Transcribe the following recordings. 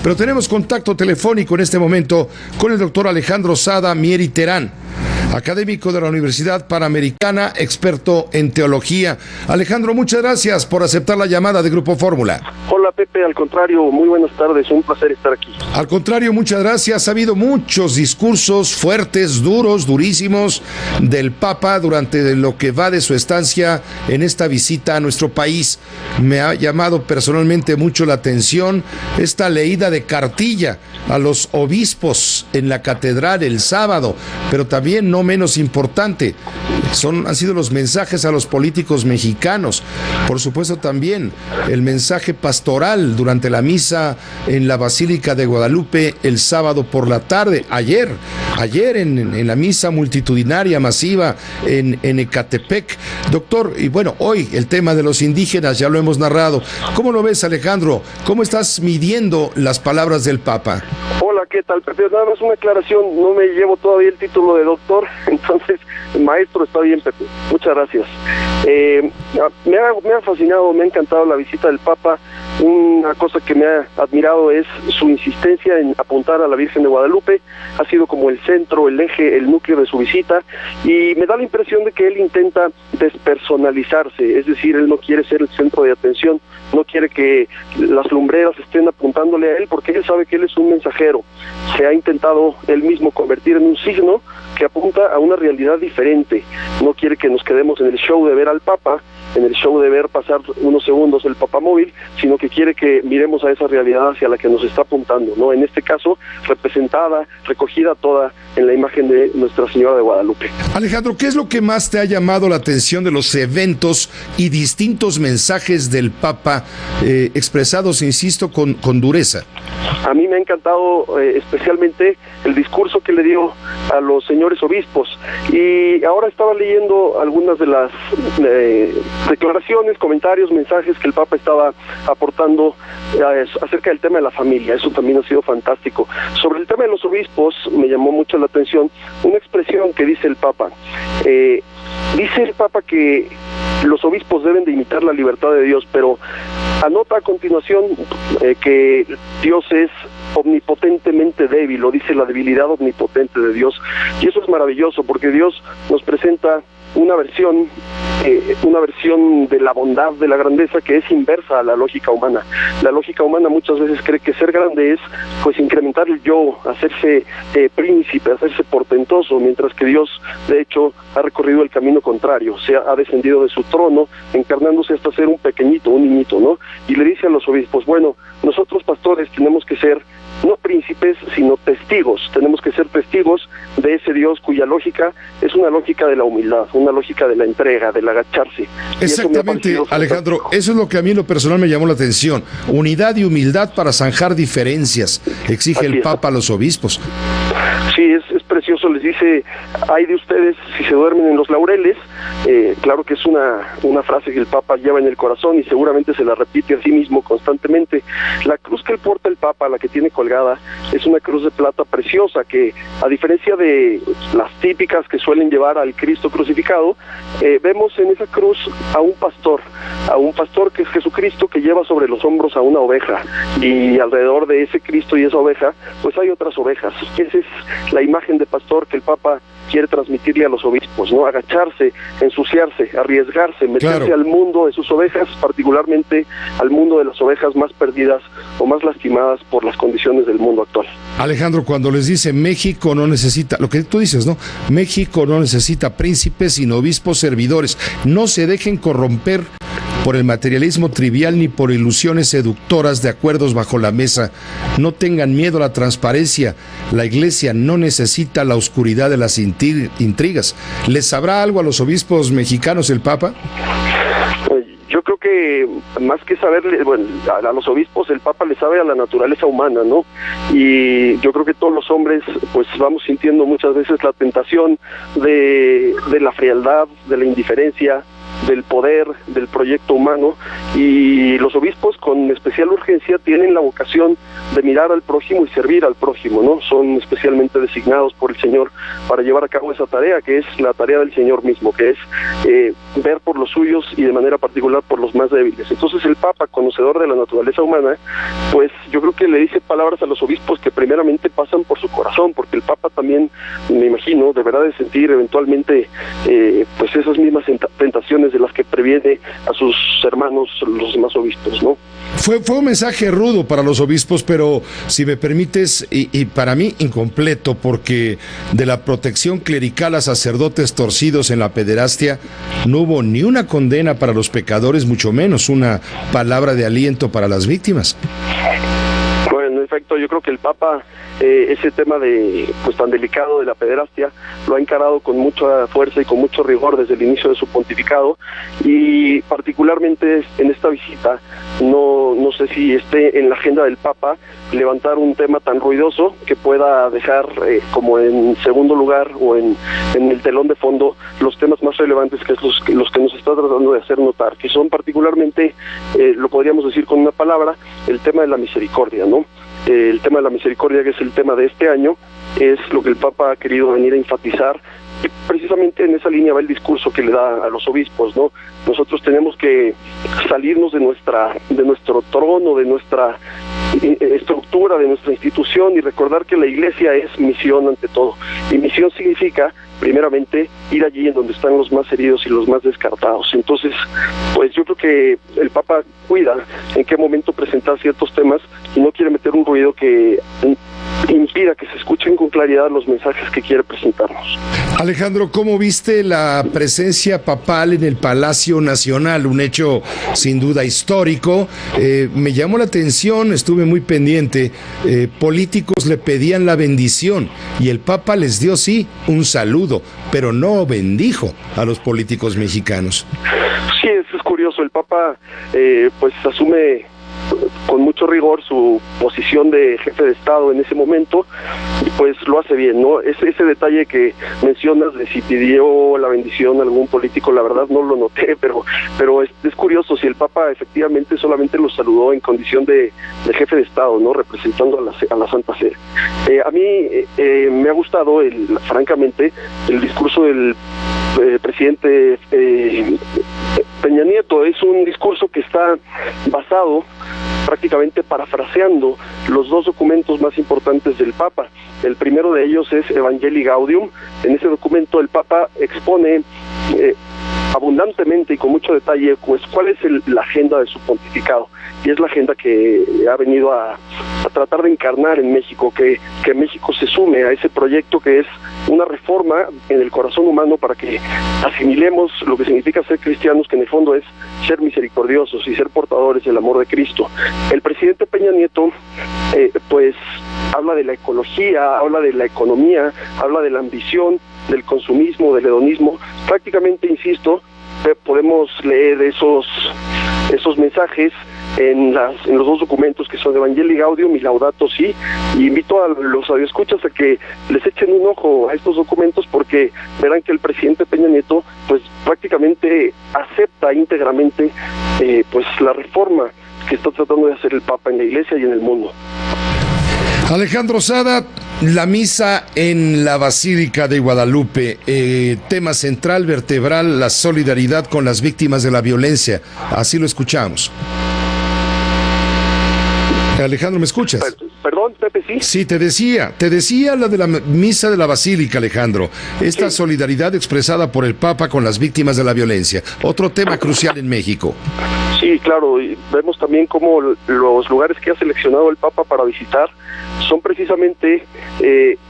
pero tenemos contacto telefónico en este momento con el doctor Alejandro Sada Mieri Terán, académico de la Universidad Panamericana, experto en teología. Alejandro, muchas gracias por aceptar la llamada de Grupo Fórmula. Hola Pepe, al contrario, muy buenas tardes, un placer estar aquí. Al contrario, muchas gracias. Ha habido muchos discursos fuertes, duros, durísimos del Papa durante lo que va de su estancia en esta visita a nuestro país. Me ha llamado personalmente mucho la atención esta leída de cartilla a los obispos en la catedral el sábado, pero también no menos importante, han sido los mensajes a los políticos mexicanos. Por supuesto también el mensaje pastoral durante la misa en la Basílica de Guadalupe el sábado por la tarde, ayer en la misa multitudinaria masiva en Ecatepec. Doctor, y bueno, hoy el tema de los indígenas ya lo hemos narrado. ¿Cómo lo ves, Alejandro? ¿Cómo estás midiendo las palabras del Papa? Hola, ¿qué tal, Pepe? Nada más una aclaración, no me llevo todavía el título de doctor, entonces maestro está bien, Pepe. Muchas gracias. Me ha fascinado, me ha encantado la visita del Papa. Una cosa que me ha admirado es su insistencia en apuntar a la Virgen de Guadalupe. Ha sido como el centro, el eje, el núcleo de su visita, y me da la impresión de que él intenta despersonalizarse, es decir, él no quiere ser el centro de atención, no quiere que las lumbreras estén apuntándole a él, porque él sabe que él es un mensajero. Se ha intentado él mismo convertir en un signo que apunta a una realidad diferente. No quiere que nos quedemos en el show de ver al Papa, en el show de ver pasar unos segundos el papamóvil, sino que quiere que miremos a esa realidad hacia la que nos está apuntando, ¿no? En este caso, representada, recogida toda en la imagen de Nuestra Señora de Guadalupe. Alejandro, ¿qué es lo que más te ha llamado la atención de los eventos y distintos mensajes del Papa expresados, insisto, con dureza? A mí me ha encantado especialmente el discurso que le dio a los señores obispos, y ahora estaba leyendo algunas de las declaraciones, comentarios, mensajes que el Papa estaba aportando acerca del tema de la familia. Eso también ha sido fantástico. Sobre el tema de los obispos, me llamó mucho la atención una expresión que dice el Papa. Dice el Papa que los obispos deben de imitar la libertad de Dios, pero anota a continuación que Dios es omnipotentemente débil, o dice la debilidad omnipotente de Dios, y eso es maravilloso, porque Dios nos presenta una versión de la bondad, de la grandeza, que es inversa a la lógica humana. La lógica humana muchas veces cree que ser grande es pues incrementar el yo, hacerse príncipe, hacerse portentoso, mientras que Dios de hecho ha recorrido el camino contrario, ha descendido de su trono, encarnándose hasta ser un pequeñito, un niñito, ¿no? Y le dice a los obispos, bueno, nosotros pastores tenemos que ser no príncipes, sino testigos. Tenemos que ser testigos de ese Dios cuya lógica es una lógica de la humildad, una lógica de la entrega, del agacharse. Exactamente, Alejandro, eso es lo que a mí en lo personal me llamó la atención. Unidad y humildad para zanjar diferencias, exige el Papa a los obispos. Sí, es precioso, les dice, ay de ustedes si se duermen en los laureles. Claro que es una frase que el Papa lleva en el corazón y seguramente se la repite a sí mismo constantemente. La cruz que él porta el Papa, la que tiene colgada, es una cruz de plata preciosa que, a diferencia de las típicas que suelen llevar al Cristo crucificado, vemos en esa cruz a un pastor que es Jesucristo, que lleva sobre los hombros a una oveja, y alrededor de ese Cristo y esa oveja pues hay otras ovejas. Esa es la imagen de pastor que el Papa quiere transmitirle a los obispos, ¿no? Agacharse, ensuciarse, arriesgarse, meterse al mundo de sus ovejas, particularmente al mundo de las ovejas más perdidas o más lastimadas por las condiciones del mundo actual. Alejandro, cuando les dice México no necesita, lo que tú dices, ¿no? México no necesita príncipes, sino obispos servidores. No se dejen corromper por el materialismo trivial ni por ilusiones seductoras de acuerdos bajo la mesa. No tengan miedo a la transparencia. La Iglesia no necesita la oscuridad de las intrigas. ¿Les sabrá algo a los obispos mexicanos el Papa? Yo creo que más que saberle, bueno, a los obispos el Papa le sabe a la naturaleza humana, ¿no? Y yo creo que todos los hombres pues vamos sintiendo muchas veces la tentación de la frialdad, de la indiferencia, del poder, del proyecto humano, y los obispos con especial urgencia tienen la vocación de mirar al prójimo y servir al prójimo, ¿no? Son especialmente designados por el Señor para llevar a cabo esa tarea, que es la tarea del Señor mismo, que es ver por los suyos y de manera particular por los más débiles. Entonces el Papa, conocedor de la naturaleza humana, pues yo creo que le dice palabras a los obispos que primeramente pasan por su corazón, porque el Papa también, me imagino, deberá de sentir eventualmente pues esas mismas tentaciones de las que previene a sus hermanos, los demás obispos, ¿no? Fue un mensaje rudo para los obispos, pero si me permites, y para mí incompleto, porque de la protección clerical a sacerdotes torcidos en la pederastia no hubo ni una condena para los pecadores, mucho menos una palabra de aliento para las víctimas. Bueno, en efecto, yo creo que el Papa ese tema de pues tan delicado de la pederastia lo ha encarado con mucha fuerza y con mucho rigor desde el inicio de su pontificado, y particularmente en esta visita no sé si esté en la agenda del Papa levantar un tema tan ruidoso que pueda dejar como en segundo lugar o en el telón de fondo los temas más relevantes, que es los que nos está tratando de hacer notar, que son particularmente, lo podríamos decir con una palabra, el tema de la misericordia, ¿no? El tema de la misericordia, que es el tema de este año, es lo que el Papa ha querido venir a enfatizar, y precisamente en esa línea va el discurso que le da a los obispos, ¿no? Nosotros tenemos que salirnos de nuestro trono, de nuestra estructura, de nuestra institución, y recordar que la Iglesia es misión ante todo, y misión significa primeramente ir allí en donde están los más heridos y los más descartados. Entonces, pues yo creo que el Papa cuida en qué momento presentar ciertos temas y no quiere meter un ruido que impida que se escuchen con claridad los mensajes que quiere presentarnos. Alejandro, ¿cómo viste la presencia papal en el Palacio Nacional? Un hecho sin duda histórico. Me llamó la atención, estuve muy pendiente. Políticos le pedían la bendición y el Papa les dio, sí, un saludo, pero no bendijo a los políticos mexicanos. Sí, eso es curioso. El Papa pues asume con mucho rigor su posición de jefe de Estado en ese momento, y pues lo hace bien, ¿no? Ese detalle que mencionas de si pidió la bendición a algún político, la verdad no lo noté, pero es curioso si el Papa efectivamente solamente lo saludó en condición de jefe de Estado, ¿no? Representando a la Santa Sede. A mí me ha gustado, francamente, el discurso del presidente Peña Nieto. Es un discurso que está basado, prácticamente parafraseando, los dos documentos más importantes del Papa. El primero de ellos es Evangelii Gaudium. En ese documento el Papa expone abundantemente y con mucho detalle pues cuál es la agenda de su pontificado, y es la agenda que ha venido a tratar de encarnar en México, que México se sume a ese proyecto que es una reforma en el corazón humano para que asimilemos lo que significa ser cristianos, que en el fondo es ser misericordiosos y ser portadores del amor de Cristo. El presidente Peña Nieto pues habla de la ecología, habla de la economía, habla de la ambición, del consumismo, del hedonismo. Prácticamente, insisto, podemos leer esos mensajes en los dos documentos que son Evangelii Gaudium y Laudato Si, y invito a los radioescuchas a que les echen un ojo a estos documentos, porque verán que el presidente Peña Nieto pues prácticamente acepta íntegramente pues la reforma que está tratando de hacer el Papa en la Iglesia y en el mundo. Alejandro Sada, la misa en la Basílica de Guadalupe, tema central, vertebral, la solidaridad con las víctimas de la violencia. Así lo escuchamos. Alejandro, ¿me escuchas? Perdón, Pepe, sí. Sí, te decía la de la misa de la Basílica, Alejandro. Esta solidaridad expresada por el Papa con las víctimas de la violencia. Otro tema crucial en México. Sí, claro, y vemos también cómo los lugares que ha seleccionado el Papa para visitar son precisamente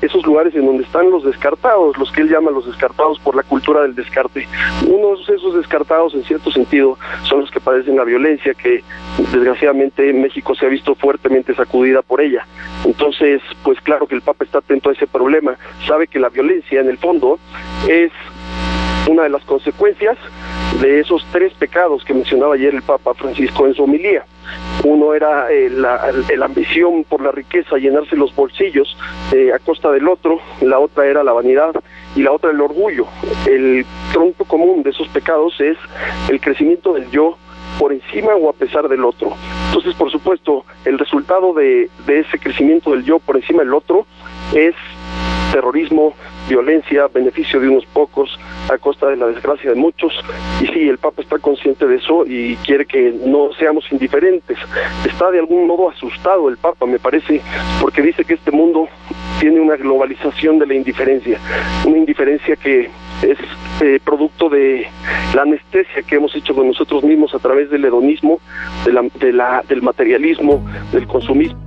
esos lugares en donde están los descartados, los que él llama los descartados por la cultura del descarte. Unos de esos descartados, en cierto sentido, son los que padecen la violencia, que desgraciadamente en México se ha visto fuertemente sacudida por ella. Entonces, pues claro que el Papa está atento a ese problema, sabe que la violencia, en el fondo, es una de las consecuencias de esos tres pecados que mencionaba ayer el Papa Francisco en su homilía. Uno era la ambición por la riqueza, llenarse los bolsillos a costa del otro. La otra era la vanidad y la otra el orgullo. El tronco común de esos pecados es el crecimiento del yo por encima o a pesar del otro. Entonces, por supuesto, el resultado de ese crecimiento del yo por encima del otro es terrorismo, violencia, beneficio de unos pocos a costa de la desgracia de muchos. Y sí, el Papa está consciente de eso y quiere que no seamos indiferentes. Está de algún modo asustado el Papa, me parece, porque dice que este mundo tiene una globalización de la indiferencia, una indiferencia que es producto de la anestesia que hemos hecho con nosotros mismos a través del hedonismo, del materialismo, del consumismo.